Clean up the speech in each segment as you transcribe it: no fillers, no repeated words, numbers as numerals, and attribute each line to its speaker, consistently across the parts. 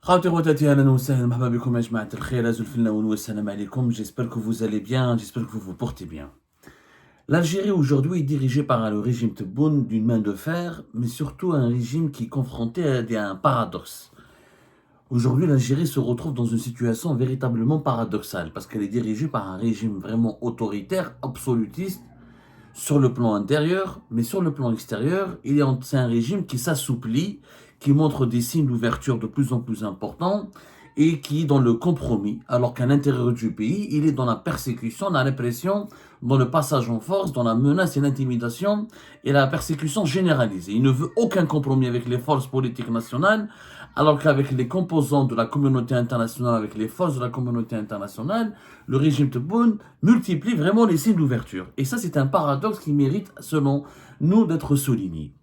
Speaker 1: خاوتي خواتاتي اهلا وسهلا مرحبا بكم يا جماعة الخير الفلة والسلام عليكم. J'espère que vous allez bien, j'espère que vous vous portez bien. L'Algérie aujourd'hui est dirigée par le régime Tebboune d'une main de fer, mais surtout un régime qui est confronté à un paradoxe. Aujourd'hui, l'Algérie se retrouve dans une situation véritablement paradoxale parce qu'elle est dirigée par un régime vraiment autoritaire, absolutiste sur le plan intérieur, mais sur le plan extérieur, c'est un régime qui s'assouplit, qui montre des signes d'ouverture de plus en plus importants et qui est dans le compromis, alors qu'à l'intérieur du pays, il est dans la persécution, la répression, dans le passage en force, dans la menace et l'intimidation et la persécution généralisée. Il ne veut aucun compromis avec les forces politiques nationales, alors qu'avec les composants de la communauté internationale, avec les forces de la communauté internationale, le régime Tebboune multiplie vraiment les signes d'ouverture. Et ça, c'est un paradoxe qui mérite, selon nous, d'être souligné.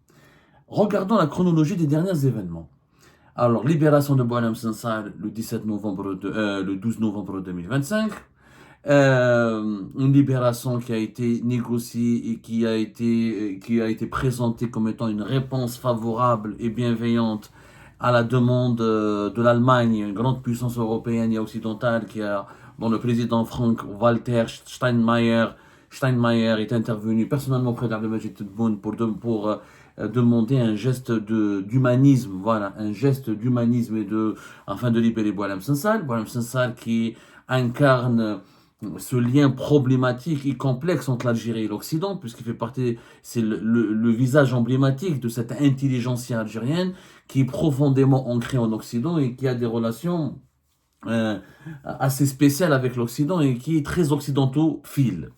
Speaker 1: Regardons la chronologie des derniers événements. Alors, libération de Boualem Sansal le 12 novembre 2025. Une libération qui a été négociée et qui a été présentée comme étant une réponse favorable et bienveillante à la demande de l'Allemagne, une grande puissance européenne et occidentale dont le président Frank-Walter Steinmeier est intervenu personnellement près d'Abdelmajid Tebboune pour demander un geste d'humanisme, voilà, un geste d'humanisme afin de libérer Boualem Sansal. Boualem Sansal qui incarne ce lien problématique et complexe entre l'Algérie et l'Occident, puisqu'il fait partie, c'est le visage emblématique de cette intelligentsia algérienne qui est profondément ancrée en Occident et qui a des relations assez spéciales avec l'Occident et qui est très occidentaux-phile.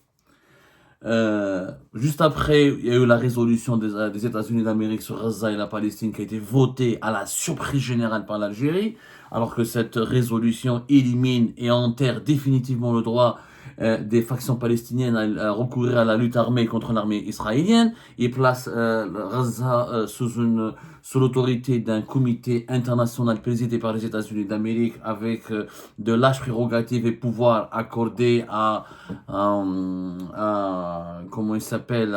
Speaker 1: Juste après, il y a eu la résolution des États-Unis d'Amérique sur Gaza et la Palestine qui a été votée à la surprise générale par l'Algérie, alors que cette résolution élimine et enterre définitivement le droit des factions palestiniennes à recourir à la lutte armée contre l'armée israélienne et place Gaza sous l'autorité d'un comité international présidé par les États-Unis d'Amérique avec de larges prérogatives et pouvoirs accordés comment il s'appelle,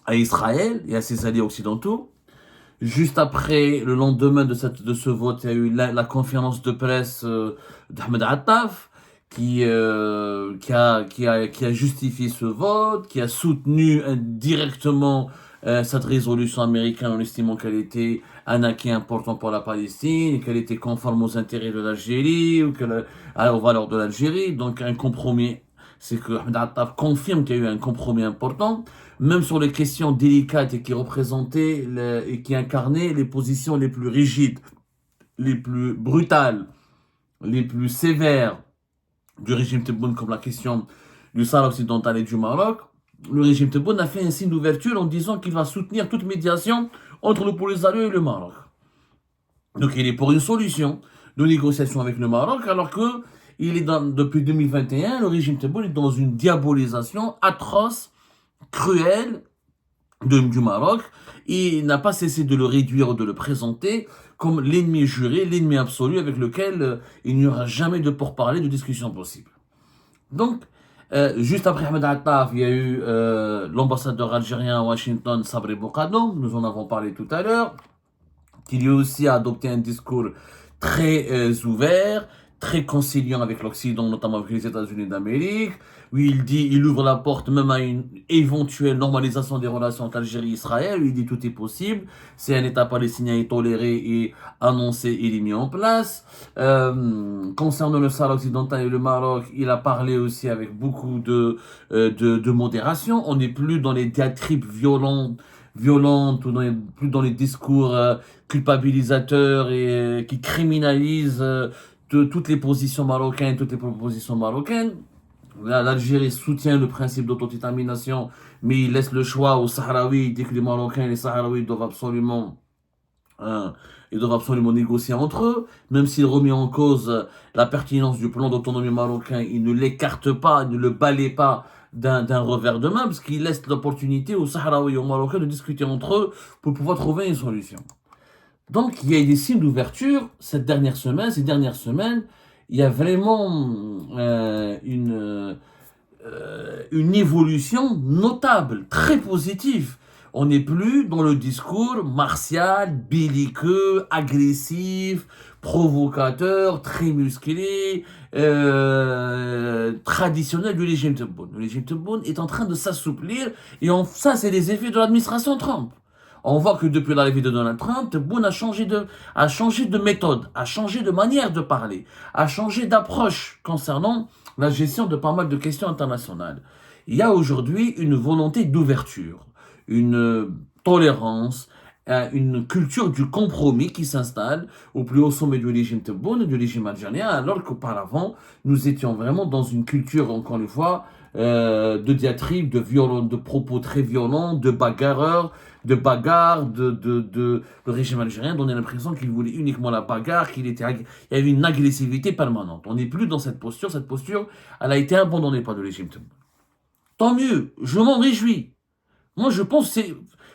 Speaker 1: à Israël et à ses alliés occidentaux. Juste après, le lendemain de ce vote, il y a eu la conférence de presse d'Ahmed Attaf qui a justifié ce vote, qui a soutenu directement cette résolution américaine en estimant qu'elle était un acquis important pour la Palestine, qu'elle était conforme aux intérêts de l'Algérie, aux valeurs de l'Algérie, donc un compromis. C'est que Ahmed Attaf confirme qu'il y a eu un compromis important, même sur les questions délicates et qui représentaient et qui incarnaient les positions les plus rigides, les plus brutales, les plus sévères du régime Tebboune, comme la question du Sahara occidental et du Maroc. Le régime Tebboune a fait un signe d'ouverture en disant qu'il va soutenir toute médiation entre le Polisario et le Maroc. Donc il est pour une solution de négociation avec le Maroc, alors que depuis 2021, le régime Tebboune est dans une diabolisation atroce, cruelle du Maroc, et il n'a pas cessé de le réduire ou de le présenter comme l'ennemi juré, l'ennemi absolu avec lequel il n'y aura jamais de pourparlers, de discussion possible. Donc, juste après Ahmed Attaf, il y a eu l'ambassadeur algérien à Washington, Sabri Boukado, nous en avons parlé tout à l'heure, qui lui aussi a adopté un discours très ouvert, très conciliant avec l'Occident, notamment avec les États-Unis d'Amérique, où il ouvre la porte même à une éventuelle normalisation des relations entre Algérie et Israël, où il dit tout est possible, si un État palestinien est toléré et annoncé, il est mis en place. Concernant le Sahara occidental et le Maroc, il a parlé aussi avec beaucoup de modération. On n'est plus dans les diatribes violentes ou plus dans les discours culpabilisateurs et qui criminalisent toutes les positions marocaines, toutes les propositions marocaines. L'Algérie soutient le principe d'autodétermination, mais il laisse le choix aux Sahraouis. Il dit que les Marocains et les Sahraouis doivent absolument négocier entre eux, même s'il remet en cause la pertinence du plan d'autonomie marocain, il ne l'écarte pas, il ne le balaie pas d'un revers de main, parce qu'il laisse l'opportunité aux Sahraouis et aux Marocains de discuter entre eux pour pouvoir trouver une solution. Donc, il y a des signes d'ouverture ces dernières semaines, il y a vraiment une évolution notable, très positive On n'est plus dans le discours martial, belliqueux, agressif, provocateur, très musclé, traditionnel du régime Tebboune. Le régime Tebboune est en train de s'assouplir et ça, c'est les effets de l'administration Trump. On voit que depuis l'arrivée de Donald Trump, Tebboune a changé de méthode, a changé de manière de parler, a changé d'approche concernant la gestion de pas mal de questions internationales. Il y a aujourd'hui une volonté d'ouverture, une tolérance, une culture du compromis qui s'installe au plus haut sommet du régime Tebboune et du régime algérien, alors qu'auparavant, nous étions vraiment dans une culture, encore une fois, de diatribes, de propos très violents, de bagarreurs, de bagarres, le régime algérien donnait l'impression qu'il voulait uniquement la bagarre, il y avait une agressivité permanente. On n'est plus dans cette posture, elle a été abandonnée par le régime Tebboune. Tant mieux, je m'en réjouis. Moi, je pense que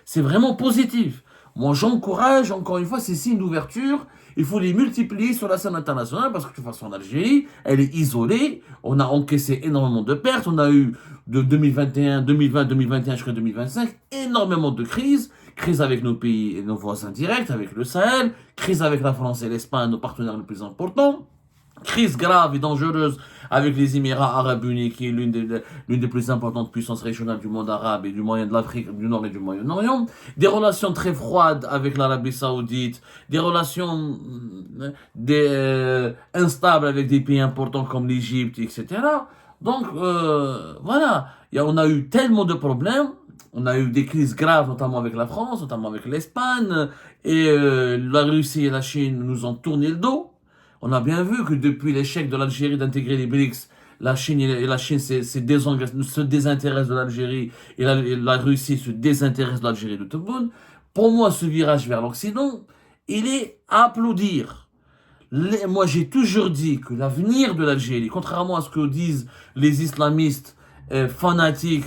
Speaker 1: c'est vraiment positif. Moi, j'encourage, encore une fois, ces signes d'ouverture. Il faut les multiplier sur la scène internationale parce que de toute façon, en Algérie, elle est isolée. On a encaissé énormément de pertes. On a eu de 2021, 2020, 2021 jusqu'à 2025 énormément de crises. Crise avec nos pays et nos voisins directs, avec le Sahel. Crise avec la France et l'Espagne, nos partenaires les plus importants. Crise grave et dangereuse avec les Émirats arabes unis, qui est l'une des plus importantes puissances régionales du monde arabe et du moyen de l'Afrique du Nord et du Moyen-Orient. Des relations très froides avec l'Arabie Saoudite, des relations instables avec des pays importants comme l'Égypte, etc. Donc, voilà, on a eu tellement de problèmes. On a eu des crises graves, notamment avec la France, notamment avec l'Espagne, et la Russie et la Chine nous ont tourné le dos. On a bien vu que depuis l'échec de l'Algérie d'intégrer les BRICS, la Chine se désintéresse de l'Algérie et la Russie se désintéresse de l'Algérie de Tebboune. Pour moi, ce virage vers l'Occident, il est à applaudir. Moi, j'ai toujours dit que l'avenir de l'Algérie, contrairement à ce que disent les islamistes fanatiques,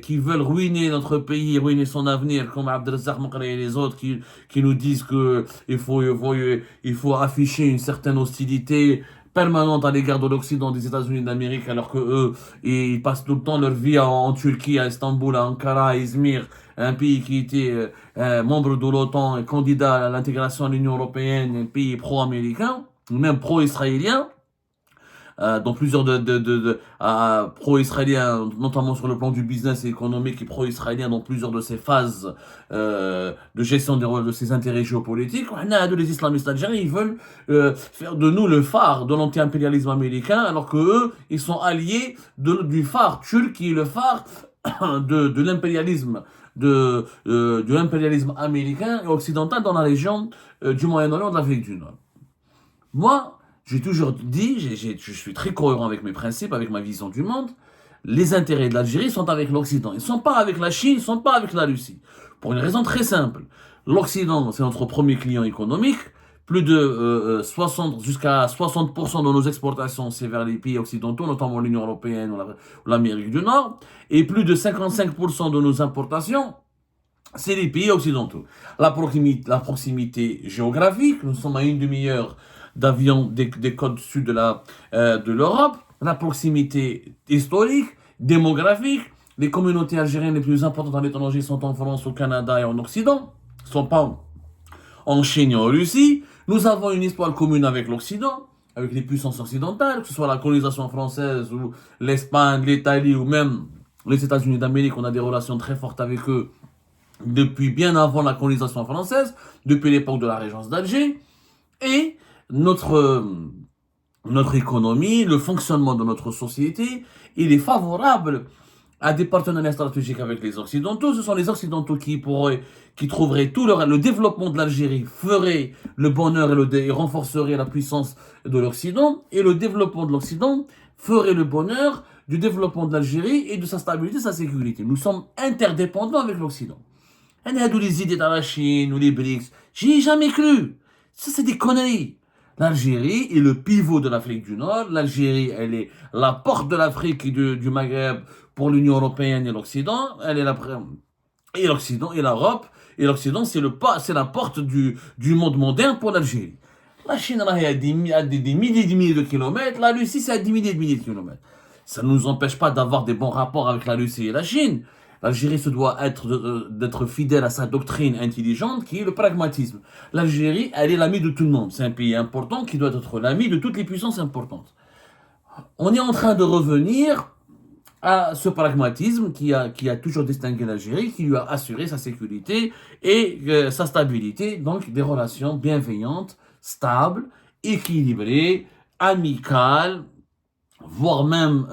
Speaker 1: qui veulent ruiner notre pays, ruiner son avenir, comme Abdelrazak Maqri et les autres qui nous disent que il faut afficher une certaine hostilité permanente à l'égard de l'Occident, des États-Unis d'Amérique, alors que eux, ils passent tout le temps leur vie en Turquie, à Istanbul, à Ankara, à Izmir, un pays qui était membre de l'OTAN et candidat à l'intégration à l'Union européenne, un pays pro-américain, même pro-israélien. Dans plusieurs pro-israéliens, notamment sur le plan du business et économique, et pro-israéliens dans plusieurs de ces phases de gestion de ses intérêts géopolitiques. Les islamistes algériens, ils veulent faire de nous le phare de l'anti-impérialisme américain, alors que eux, ils sont alliés du phare turc, qui est le phare de l'impérialisme de l'impérialisme américain et occidental dans la région du Moyen-Orient, de l'Afrique du Nord. Moi, j'ai toujours dit, je suis très cohérent avec mes principes, avec ma vision du monde. Les intérêts de l'Algérie sont avec l'Occident. Ils ne sont pas avec la Chine, ils ne sont pas avec la Russie. Pour une raison très simple. L'Occident, c'est notre premier client économique. Plus de 60, jusqu'à 60% de nos exportations, c'est vers les pays occidentaux, notamment l'Union européenne ou l'Amérique du Nord. Et plus de 55% de nos importations, c'est les pays occidentaux. La proximité géographique, nous sommes à une demi-heure d'avion des côtes sud de l'Europe, la proximité historique, démographique. Les communautés algériennes les plus importantes à l'étranger sont en France, au Canada et en Occident, ne sont pas en Chine et en Russie. Nous avons une histoire commune avec l'Occident, avec les puissances occidentales, que ce soit la colonisation française ou l'Espagne, l'Italie ou même les États-Unis d'Amérique. On a des relations très fortes avec eux depuis bien avant la colonisation française, depuis l'époque de la Régence d'Alger. Et notre économie, le fonctionnement de notre société, il est favorable à des partenariats stratégiques avec les Occidentaux. Ce sont les Occidentaux qui trouveraient le développement de l'Algérie ferait le bonheur et renforcerait la puissance de l'Occident, et le développement de l'Occident ferait le bonheur du développement de l'Algérie et de sa stabilité, sa sécurité. Nous sommes interdépendants avec l'Occident. On a les idées dans la Chine ou les BRICS. J'y ai jamais cru. Ça, c'est des conneries. L'Algérie est le pivot de l'Afrique du Nord. L'Algérie, elle est la porte de l'Afrique et du Maghreb pour l'Union européenne et l'Occident. Elle est et l'Occident et l'Europe. Et l'Occident, c'est la porte du monde moderne pour l'Algérie. La Chine, elle est à des milliers et des milliers de kilomètres. La Russie, c'est à des milliers et des milliers de kilomètres. Ça ne nous empêche pas d'avoir des bons rapports avec la Russie et la Chine. L'Algérie se doit d'être fidèle à sa doctrine intelligente qui est le pragmatisme. L'Algérie, elle est l'amie de tout le monde. C'est un pays important qui doit être l'ami de toutes les puissances importantes. On est en train de revenir à ce pragmatisme qui a toujours distingué l'Algérie, qui lui a assuré sa sécurité et sa stabilité, donc des relations bienveillantes, stables, équilibrées, amicales, voire même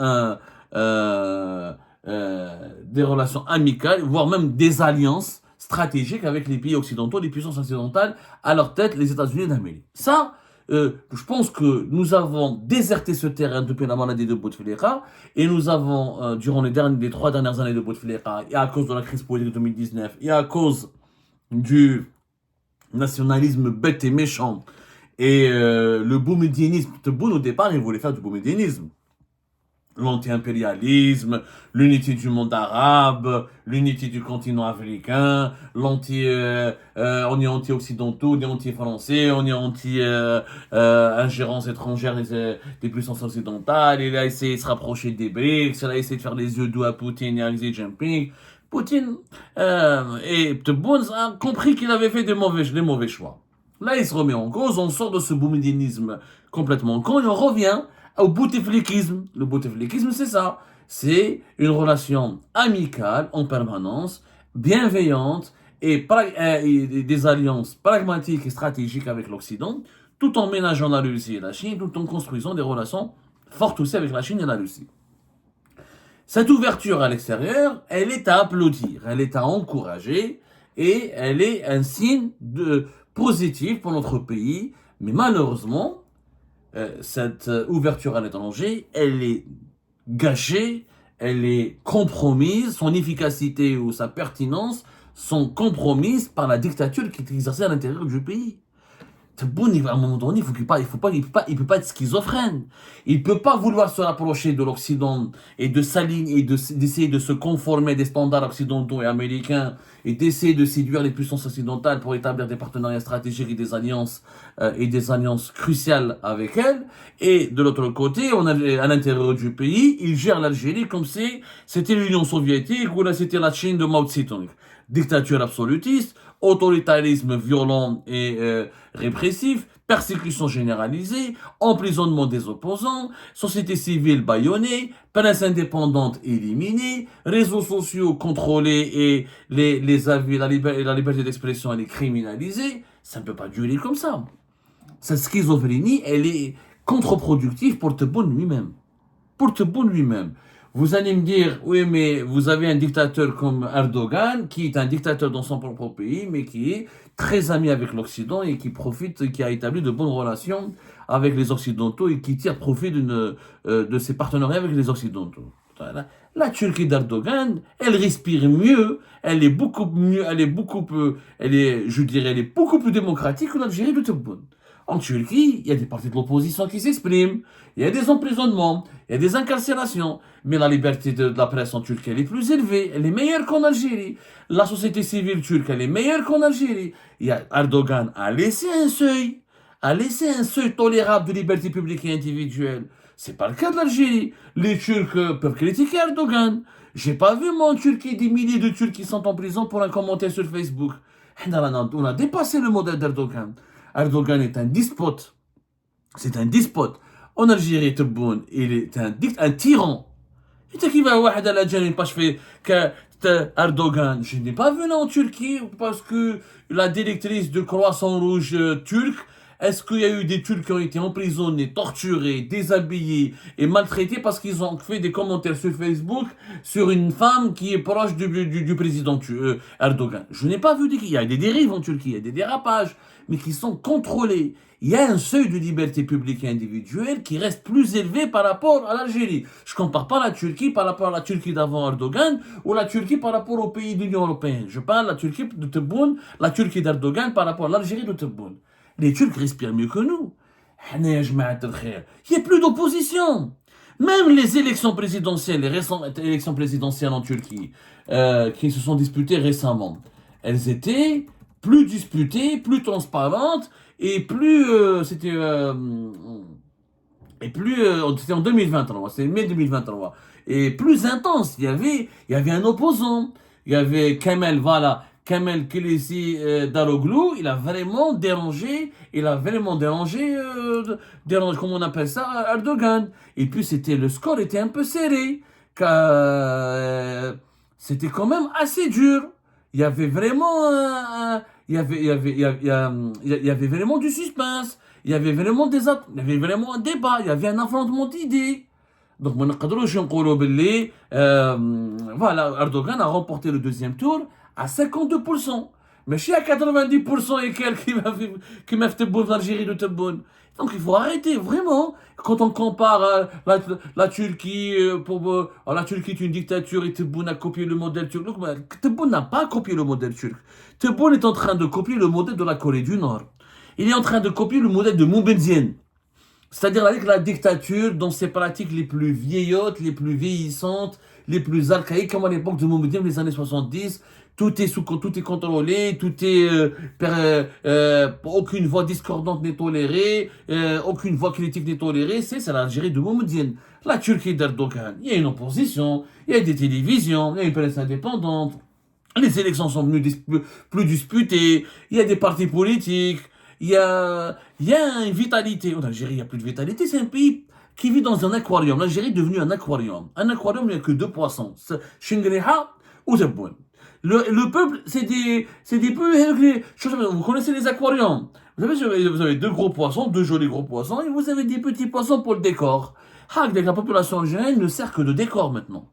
Speaker 1: des relations amicales, voire même des alliances stratégiques avec les pays occidentaux, les puissances occidentales, à leur tête les États-Unis d'Amérique. Ça, je pense que nous avons déserté ce terrain depuis la maladie de Bouteflika et nous avons, durant les 3 dernières années de Bouteflika, et à cause de la crise politique de 2019, et à cause du nationalisme bête et méchant, et le boumediénisme, Tebboune au départ, il voulait faire du boumediénisme. L'anti-impérialisme, l'unité du monde arabe, l'unité du continent africain, on est anti-occidentaux, on est anti-français, on est anti-ingérence étrangère des puissances occidentales, il a essayé de se rapprocher des BRICS, il a essayé de faire les yeux doux à Poutine et à Xi Jinping. Poutine et Tebboune a compris qu'il avait fait des mauvais choix. Là, il se remet en cause, on sort de ce boumediénisme complètement con et on revient au bouteflikisme. Le bouteflikisme, c'est ça. C'est une relation amicale en permanence, bienveillante et des alliances pragmatiques et stratégiques avec l'Occident, tout en ménageant la Russie et la Chine, tout en construisant des relations fortes aussi avec la Chine et la Russie. Cette ouverture à l'extérieur, elle est à applaudir, elle est à encourager et elle est un signe positif pour notre pays, mais malheureusement, cette ouverture à l'étranger, elle est gâchée, elle est compromise, son efficacité ou sa pertinence sont compromises par la dictature qui est exercée à l'intérieur du pays. Tebboune, à un moment donné, il peut pas être schizophrène. Il peut pas vouloir se rapprocher de l'Occident et de s'aligner et d'essayer de se conformer des standards occidentaux et américains et d'essayer de séduire les puissances occidentales pour établir des partenariats stratégiques et des alliances cruciales avec elles. Et de l'autre côté, on a à l'intérieur du pays, il gère l'Algérie comme si c'était l'Union soviétique ou là c'était la Chine de Mao Tse-tung. Dictature absolutiste, autoritarisme violent et répressif, persécution généralisée, emprisonnement des opposants, société civile bâillonnée, presse indépendante éliminée, réseaux sociaux contrôlés et les avis, la liberté d'expression elle est criminalisée. Ça ne peut pas durer comme ça. Cette schizophrénie, elle est contre-productive pour Tebboune lui-même. Pour Tebboune lui-même. Vous allez me dire, oui, mais vous avez un dictateur comme Erdogan, qui est un dictateur dans son propre pays, mais qui est très ami avec l'Occident et qui a établi de bonnes relations avec les Occidentaux et qui tire profit de ses partenariats avec les Occidentaux. La Turquie d'Erdogan, elle respire mieux, elle est beaucoup plus démocratique que l'Algérie de Tebboune. En Turquie, il y a des partis de l'opposition qui s'expriment, il y a des emprisonnements, il y a des incarcérations, mais la liberté de la presse en Turquie, elle est plus élevée, elle est meilleure qu'en Algérie. La société civile turque, elle est meilleure qu'en Algérie. Erdogan a laissé un seuil tolérable de liberté publique et individuelle. C'est pas le cas de l'Algérie. Les Turcs peuvent critiquer Erdogan. J'ai pas vu, moi, en Turquie, des milliers de Turcs qui sont en prison pour un commentaire sur Facebook. On a dépassé le modèle d'Erdogan. Erdogan est un despote. C'est un despote. En Algérie, Tebboune, il est un tyran. Et qui va واحد على جال باش في Erdogan. Je n'ai pas vu là en Turquie parce que la directrice de Croissant Rouge turque, est-ce qu'il y a eu des Turcs qui ont été emprisonnés, torturés, déshabillés et maltraités parce qu'ils ont fait des commentaires sur Facebook sur une femme qui est proche du président Erdogan? Je n'ai pas vu qu'il y a des dérives en Turquie, il y a des dérapages, mais qui sont contrôlés. Il y a un seuil de liberté publique et individuelle qui reste plus élevé par rapport à l'Algérie. Je ne compare pas la Turquie par rapport à la Turquie d'avant Erdogan ou la Turquie par rapport aux pays de l'Union européenne. Je parle de la Turquie de Tebboune, la Turquie d'Erdogan par rapport à l'Algérie de Tebboune. Les Turcs respirent mieux que nous. Il n'y a plus d'opposition. Même les élections présidentielles, les récentes élections présidentielles en Turquie, qui se sont disputées récemment, elles étaient plus disputées, plus transparentes et plus Et plus, c'était en 2023, c'était mai 2023. Et plus intense, il y avait un opposant. Il y avait Kamel, voilà, Kamel Kılıçdaroğlu Daroglu, il a vraiment dérangé, comment on appelle ça, Erdogan. Et puis le score était un peu serré. C'était quand même assez dur. Il y avait vraiment, il y avait vraiment du suspense. Il y avait vraiment un débat, il y avait un affrontement d'idées. Donc, ما نقدروش نقولوا باللي voilà, Erdogan a remporté le deuxième tour à 52%. Mais chez à 90% et quelques qui m'a fait Tebboune, l'Algérie de Tebboune. Donc il faut arrêter, vraiment. Quand on compare la Turquie, la Turquie est une dictature et Tebboune a copié le modèle turc. Donc, Tebboune n'a pas copié le modèle turc. Tebboune est en train de copier le modèle de la Corée du Nord. Il est en train de copier le modèle de Moubenzienne. C'est-à-dire avec la dictature dans ses pratiques les plus vieillottes, les plus vieillissantes, les plus archaïques, comme à l'époque de Moumoudine, les années 70, tout est contrôlé, aucune voix discordante n'est tolérée, aucune voix critique n'est tolérée, c'est l'Algérie de Moumoudine. La Turquie d'Erdogan, il y a une opposition, il y a des télévisions, il y a une presse indépendante, les élections sont plus disputées, il y a des partis politiques, il y a une vitalité. En Algérie, il n'y a plus de vitalité. C'est un pays qui vit dans un aquarium. L'Algérie est devenue un aquarium. Un aquarium, il n'y a que deux poissons. Shingriha ou Tebboune. Le peuple, c'est des peu. Vous connaissez les aquariums. Vous avez deux gros poissons, deux jolis gros poissons, et vous avez des petits poissons pour le décor. La population algérienne ne sert que de décor maintenant.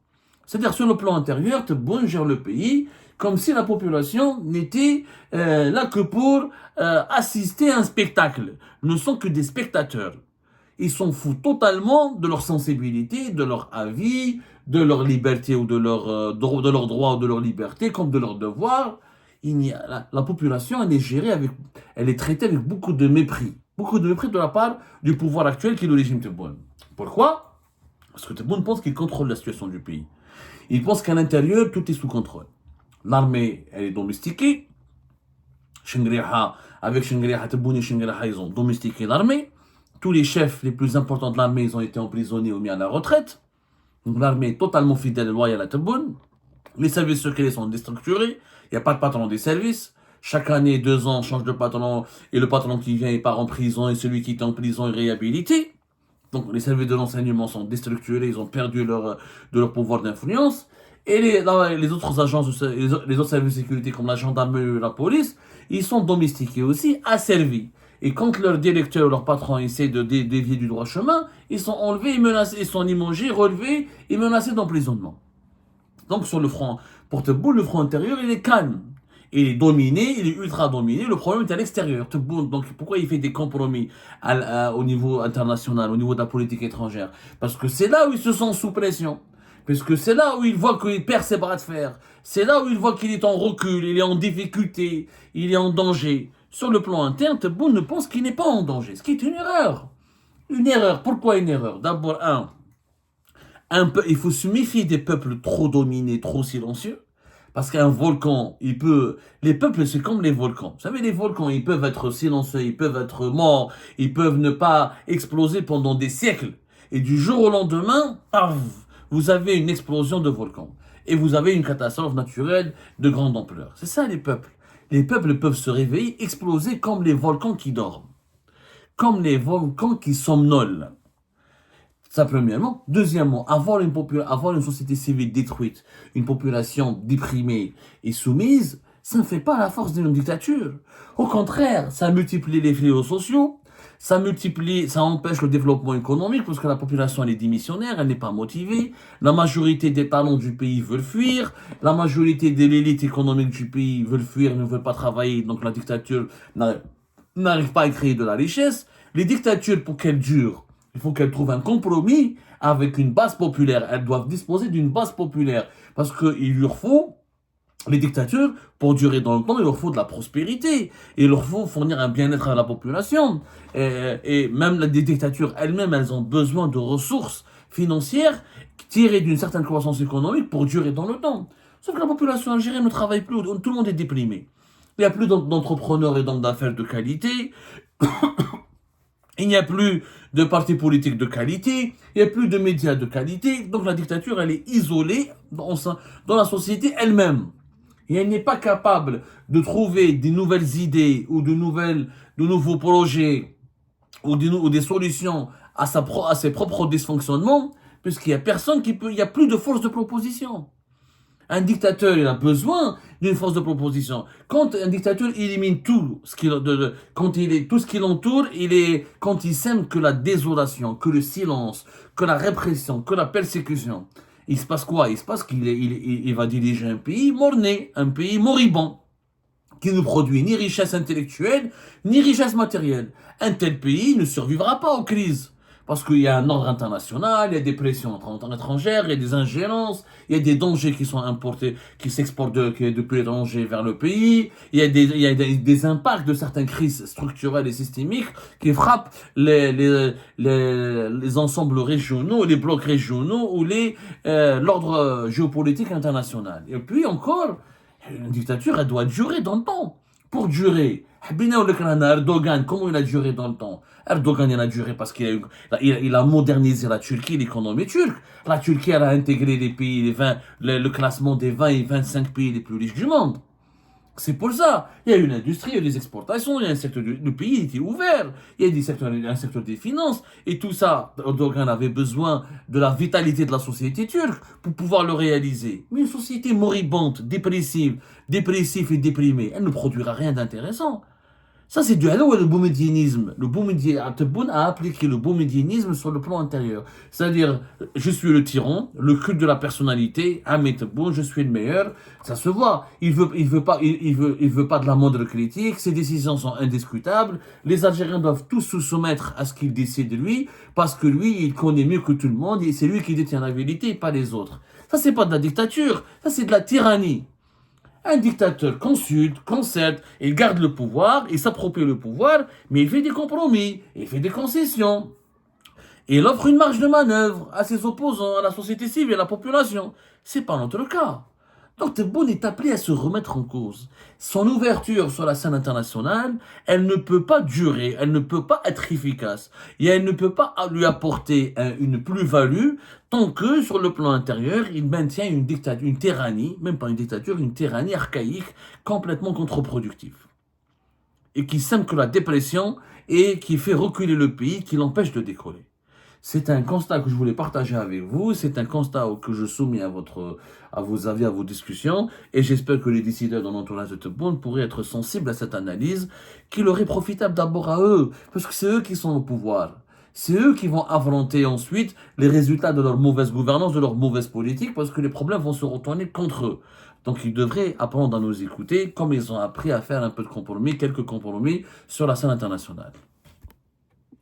Speaker 1: C'est-à-dire, sur le plan intérieur, Tebboune gère le pays comme si la population n'était là que pour assister à un spectacle. Ils ne sont que des spectateurs. Ils s'en foutent totalement de leur sensibilité, de leur avis, de leur liberté ou de leur droit ou de leur liberté, comme de leur devoir. La population, elle est traitée avec beaucoup de mépris. Beaucoup de mépris de la part du pouvoir actuel qui est le régime Tebboune. Pourquoi? Parce que Tebboune pense qu'il contrôle la situation du pays. Il pense qu'à l'intérieur, tout est sous contrôle. L'armée, elle est domestiquée. Avec Shingriha, Tebboune et Shingriha, ils ont domestiqué l'armée. Tous les chefs les plus importants de l'armée, ils ont été emprisonnés ou mis à la retraite. Donc l'armée est totalement fidèle et loyale à Tebboune. Les services secrets sont déstructurés. Il n'y a pas de patron des services. Chaque année, 2 ans, on change de patron. Et le patron qui vient, il part en prison. Et celui qui est en prison est réhabilité. Donc les services de renseignement sont déstructurés. Ils ont perdu de leur pouvoir d'influence. Et les autres agences, les autres services de sécurité comme la gendarmerie et la police, ils sont domestiqués aussi, asservis. Et quand leur directeur, leur patron essaie de dévier du droit chemin, ils sont enlevés, menacés, ils sont limogés, relevés et menacés d'emprisonnement. Donc sur le front, pour Tebboune, le front intérieur, il est calme. Il est dominé, il est ultra dominé. Le problème est à l'extérieur. Tebboune, donc pourquoi il fait des compromis au niveau international, au niveau de la politique étrangère? Parce que c'est là où il se sent sous pression. Parce que c'est là où il voit qu'il perd ses bras de fer. C'est là où il voit qu'il est en recul, il est en difficulté, il est en danger. Sur le plan interne, Tebboune ne pense qu'il n'est pas en danger, ce qui est une erreur. Une erreur. Pourquoi une erreur? D'abord, il faut se méfier des peuples trop dominés, trop silencieux. Parce qu'un volcan, les peuples, c'est comme les volcans. Vous savez, les volcans, ils peuvent être silencieux, ils peuvent être morts, ils peuvent ne pas exploser pendant des siècles. Et du jour au lendemain, paf, vous avez une explosion de volcan. Et vous avez une catastrophe naturelle de grande ampleur. C'est ça, les peuples. Les peuples peuvent se réveiller, exploser comme les volcans qui dorment. Comme les volcans qui somnolent. Ça, premièrement. Deuxièmement, avoir une société civile détruite, une population déprimée et soumise, ça ne fait pas la force d'une dictature. Au contraire, ça multiplie les fléaux sociaux, ça empêche le développement économique parce que la population elle est démissionnaire, elle n'est pas motivée. La majorité des talents du pays veulent fuir. La majorité de l'élite économique du pays veulent fuir, ne veulent pas travailler. Donc la dictature n'arrive pas à créer de la richesse. Les dictatures, pour qu'elles durent, il faut qu'elles trouvent un compromis avec une base populaire. Elles doivent disposer d'une base populaire parce qu'il leur faut, les dictatures, pour durer dans le temps, il leur faut de la prospérité. Il leur faut fournir un bien-être à la population. Et même les dictatures elles-mêmes, elles ont besoin de ressources financières tirées d'une certaine croissance économique pour durer dans le temps. Sauf que la population algérienne ne travaille plus, tout le monde est déprimé. Il n'y a plus d'entrepreneurs et d'hommes d'affaires de qualité. Il n'y a plus de partis politiques de qualité, il n'y a plus de médias de qualité, donc la dictature, elle est isolée dans la société elle-même. Et elle n'est pas capable de trouver des nouvelles idées ou de nouveaux projets ou des solutions à ses propres dysfonctionnements, puisqu'il n'y a personne qui peut, il n'y a plus de force de proposition. Un dictateur, il a besoin d'une force de proposition. Quand un dictateur élimine tout ce qui, quand il est, tout ce qui l'entoure, quand il sème que la désolation, que le silence, que la répression, que la persécution, il se passe quoi? Il se passe qu'il va diriger un pays mort-né, un pays moribond, qui ne produit ni richesse intellectuelle, ni richesse matérielle. Un tel pays ne survivra pas aux crises. Parce qu'il y a un ordre international, il y a des pressions étrangères, il y a des ingérences, il y a des dangers qui sont importés, qui s'exportent depuis l'étranger vers le pays, il y a des impacts de certaines crises structurelles et systémiques qui frappent les ensembles régionaux, les blocs régionaux ou l'ordre géopolitique international. Et puis encore, une dictature, elle doit durer dans le temps. Pour durer, Erdogan, comment il a duré dans le temps? Erdogan, il a duré parce qu'il a modernisé la Turquie, l'économie turque. La Turquie, elle a intégré les pays, le classement des 20 et 25 pays les plus riches du monde. C'est pour ça. Il y a une industrie, il y a des exportations, il y a un secteur le pays était ouvert. Il y a un secteur des finances. Et tout ça, Erdogan avait besoin de la vitalité de la société turque pour pouvoir le réaliser. Mais une société moribonde, dépressive et déprimée, elle ne produira rien d'intéressant. Ça, c'est du halal ou le boumedianisme. Tebboune a appliqué le boumedianisme sur le plan intérieur. C'est-à-dire, je suis le tyran, le culte de la personnalité, Ahmed Tebboune, je suis le meilleur. Ça se voit. Il veut pas de la moindre critique. Ses décisions sont indiscutables. Les Algériens doivent tous se soumettre à ce qu'il décide de lui, parce que lui, il connaît mieux que tout le monde et c'est lui qui détient la vérité, pas les autres. Ça, c'est pas de la dictature. Ça, c'est de la tyrannie. Un dictateur consulte, concède, il garde le pouvoir, il s'approprie le pouvoir, mais il fait des compromis, il fait des concessions. Et il offre une marge de manœuvre à ses opposants, à la société civile, à la population. C'est pas notre cas. Donc Tebboune est appelé à se remettre en cause. Son ouverture sur la scène internationale, elle ne peut pas durer, elle ne peut pas être efficace. Et elle ne peut pas lui apporter une plus-value tant que, sur le plan intérieur, il maintient une dictature, une tyrannie, même pas une dictature, une tyrannie archaïque, complètement contre-productive. Et qui sème que la dépression et qui fait reculer le pays, qui l'empêche de décoller. C'est un constat que je voulais partager avec vous. C'est un constat que je soumets à vos avis, à vos discussions. Et j'espère que les décideurs dans l'entourage de Tebboune pourraient être sensibles à cette analyse, qui leur est profitable d'abord à eux, parce que c'est eux qui sont au pouvoir. C'est eux qui vont affronter ensuite les résultats de leur mauvaise gouvernance, de leur mauvaise politique, parce que les problèmes vont se retourner contre eux. Donc ils devraient apprendre à nous écouter, comme ils ont appris à faire un peu de compromis, quelques compromis sur la scène internationale.